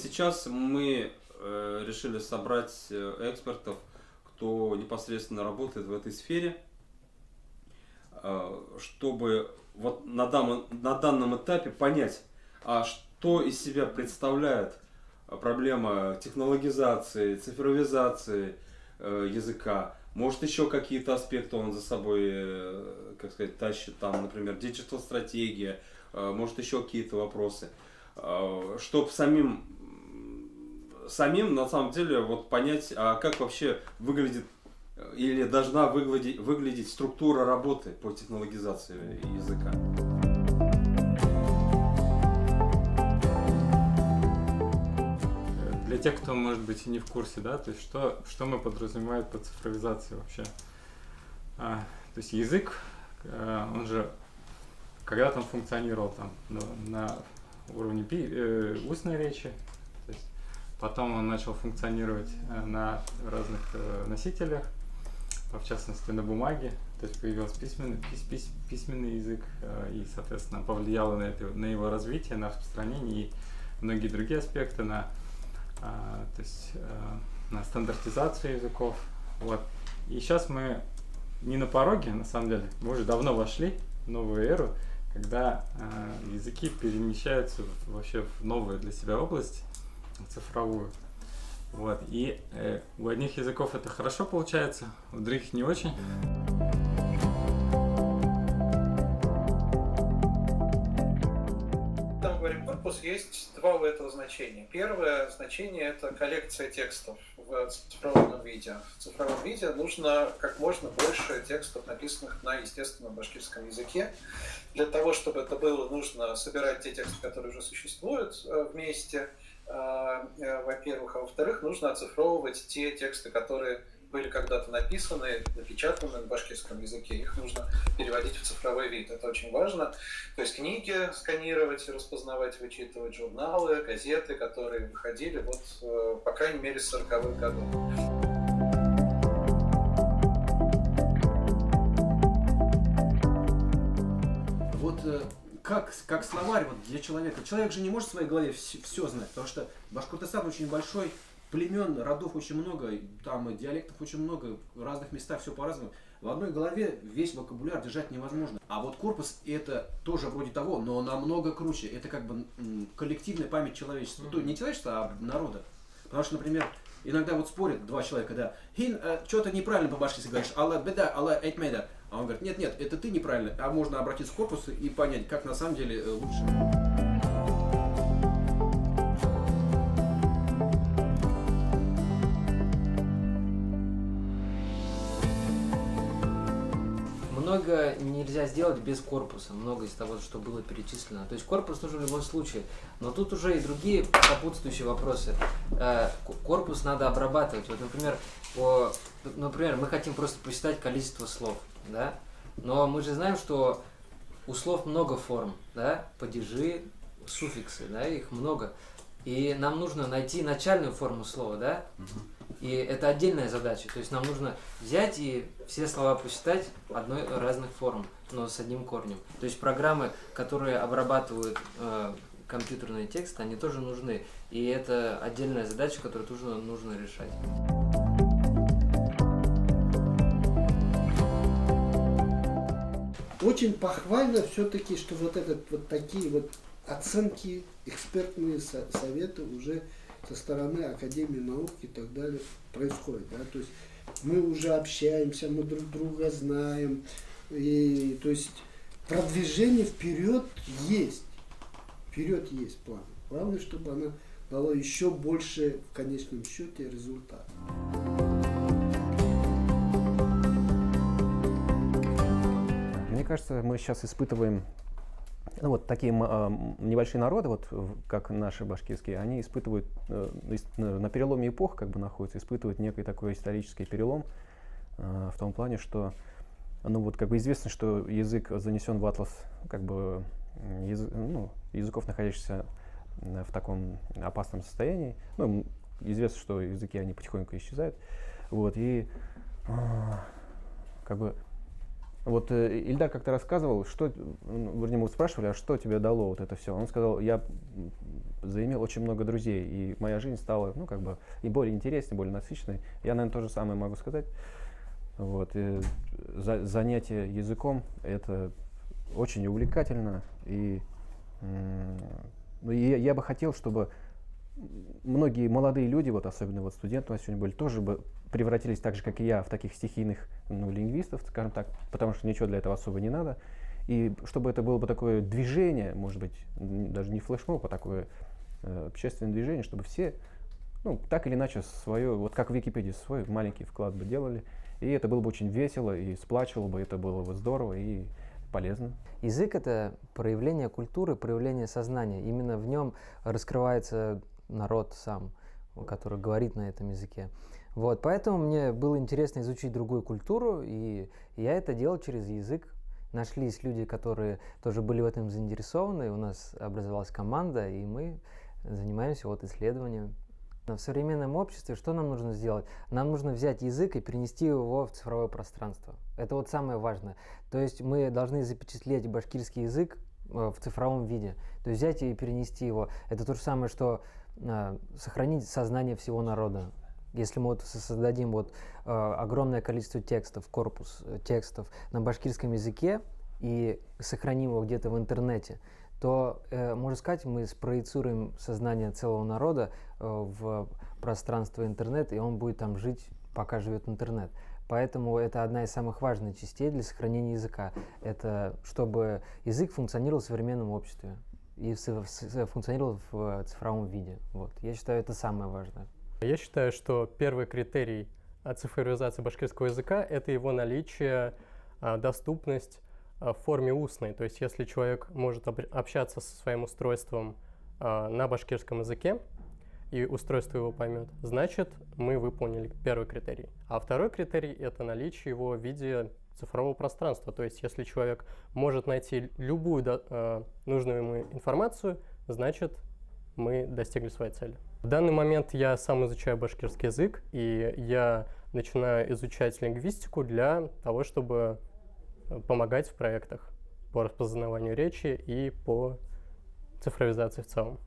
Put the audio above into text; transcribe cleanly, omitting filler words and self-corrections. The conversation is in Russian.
сейчас мы решили собрать экспертов, кто непосредственно работает в этой сфере, чтобы вот на данном этапе понять, что из себя представляет проблема технологизации, цифровизации языка. Может, еще какие-то аспекты он за собой, как сказать, тащит, там, например, диджитал-стратегия, может, еще какие-то вопросы. Чтобы самим на самом деле вот понять, как вообще выглядит или должна выглядеть структура работы по технологизации языка. Для тех, кто, может быть, и не в курсе, да, то есть что мы подразумеваем под цифровизацией вообще? То есть язык, он же когда-то он функционировал там на уровне устной речи, то есть потом он начал функционировать на разных носителях, в частности на бумаге, то есть появился письменный язык и, соответственно, повлияло на его развитие, на распространение и многие другие аспекты, на стандартизацию языков. Вот. И сейчас мы не на пороге, на самом деле, мы уже давно вошли в новую эру, когда языки перемещаются вообще в новую для себя область, в цифровую. Вот. И у одних языков это хорошо получается, у других не очень. Когда мы говорим корпус, есть два у этого значения. Первое значение – это коллекция текстов в цифровом виде. В цифровом виде нужно как можно больше текстов, написанных на естественном башкирском языке. Для того, чтобы это было, нужно собирать те тексты, которые уже существуют вместе, во-первых. А во-вторых, нужно оцифровывать те тексты, которые были когда-то написаны, напечатаны на башкирском языке. Их нужно переводить в цифровой вид. Это очень важно. То есть книги сканировать, распознавать, вычитывать, журналы, газеты, которые выходили вот, по крайней мере, с 40-х годов. Вот как словарь вот для человека. Человек же не может в своей голове все знать, потому что Башкортостан очень большой, племен, родов очень много, там диалектов очень много, в разных местах все по-разному. В одной голове весь вокабуляр держать невозможно. А вот корпус это тоже вроде того, но намного круче. Это как бы коллективная память человечества. То не человечества, а народа. Потому что, например, иногда вот спорят два человека, да, что-то неправильно по-башкирски говоришь, Алла беда, Алла этмеда. А он говорит, нет, это ты неправильно, а можно обратиться к корпусу и понять, как на самом деле лучше. Много нельзя сделать без корпуса, много из того, что было перечислено. То есть корпус нужен в любом случае, но тут уже и другие сопутствующие вопросы. Корпус надо обрабатывать. Вот, например, мы хотим просто посчитать количество слов, да? Но мы же знаем, что у слов много форм, да? Падежи, суффиксы, да? Их много. И нам нужно найти начальную форму слова, да? И это отдельная задача. То есть нам нужно взять и все слова посчитать разных форм, но с одним корнем. То есть программы, которые обрабатывают компьютерный текст, они тоже нужны. И это отдельная задача, которую тоже нужно решать. Очень похвально все-таки, что вот такие вот оценки, экспертные советы уже со стороны Академии наук и так далее происходят. Да? То есть мы уже общаемся, мы друг друга знаем. И, то есть продвижение вперед есть. Вперед есть план. Главное, чтобы она дала еще больше в конечном счете результат. Мне кажется, мы сейчас испытываем вот такие небольшие народы, вот как наши башкирские, они испытывают на переломе эпох, как бы находятся, испытывают некий такой исторический перелом в том плане, что, ну вот как бы известно, что язык занесен в атлас как бы языков, находящихся в таком опасном состоянии. Ну, известно, что языки они потихоньку исчезают, вот и как бы Вот Ильдар как-то рассказывал, вернее, мы спрашивали, а что тебе дало вот это все? Он сказал, я заимел очень много друзей, и моя жизнь стала, ну, как бы, и более интересной, более насыщенной. Я, наверное, то же самое могу сказать. Вот. Занятие языком — это очень увлекательно, и я бы хотел, чтобы многие молодые люди, вот особенно вот студенты у нас сегодня были, тоже бы превратились так же, как и я, в таких стихийных лингвистов, скажем так, потому что ничего для этого особо не надо. И чтобы это было бы такое движение, может быть, даже не флешмоб, а такое общественное движение, чтобы все, ну, так или иначе, свое, вот как в Википедии, свой маленький вклад бы делали. И это было бы очень весело, и сплачивало бы, это было бы здорово и полезно. Язык — это проявление культуры, проявление сознания. Именно в нем раскрывается народ сам, который говорит на этом языке. Вот, поэтому мне было интересно изучить другую культуру, и я это делал через язык. Нашлись люди, которые тоже были в этом заинтересованы, у нас образовалась команда, и мы занимаемся вот исследованием. В современном обществе что нам нужно сделать? Нам нужно взять язык и перенести его в цифровое пространство. Это вот самое важное. То есть мы должны запечатлеть башкирский язык в цифровом виде. То есть взять и перенести его. Это то же самое, что сохранить сознание всего народа. Если мы вот создадим вот огромное количество текстов, корпус текстов на башкирском языке и сохраним его где-то в интернете, то, можно сказать, мы спроецируем сознание целого народа в пространство интернета, и он будет там жить, пока живет интернет. Поэтому это одна из самых важных частей для сохранения языка. Это чтобы язык функционировал в современном обществе и функционировал в цифровом виде. Вот. Я считаю, это самое важное. Я считаю, что первый критерий цифровизации башкирского языка — это его наличие, доступность в форме устной. То есть если человек может общаться со своим устройством на башкирском языке, и устройство его поймет, значит, мы выполнили первый критерий. А второй критерий — это наличие его в виде цифрового пространства. То есть если человек может найти любую нужную ему информацию, значит, мы достигли своей цели. В данный момент я сам изучаю башкирский язык, и я начинаю изучать лингвистику для того, чтобы помогать в проектах по распознаванию речи и по цифровизации в целом.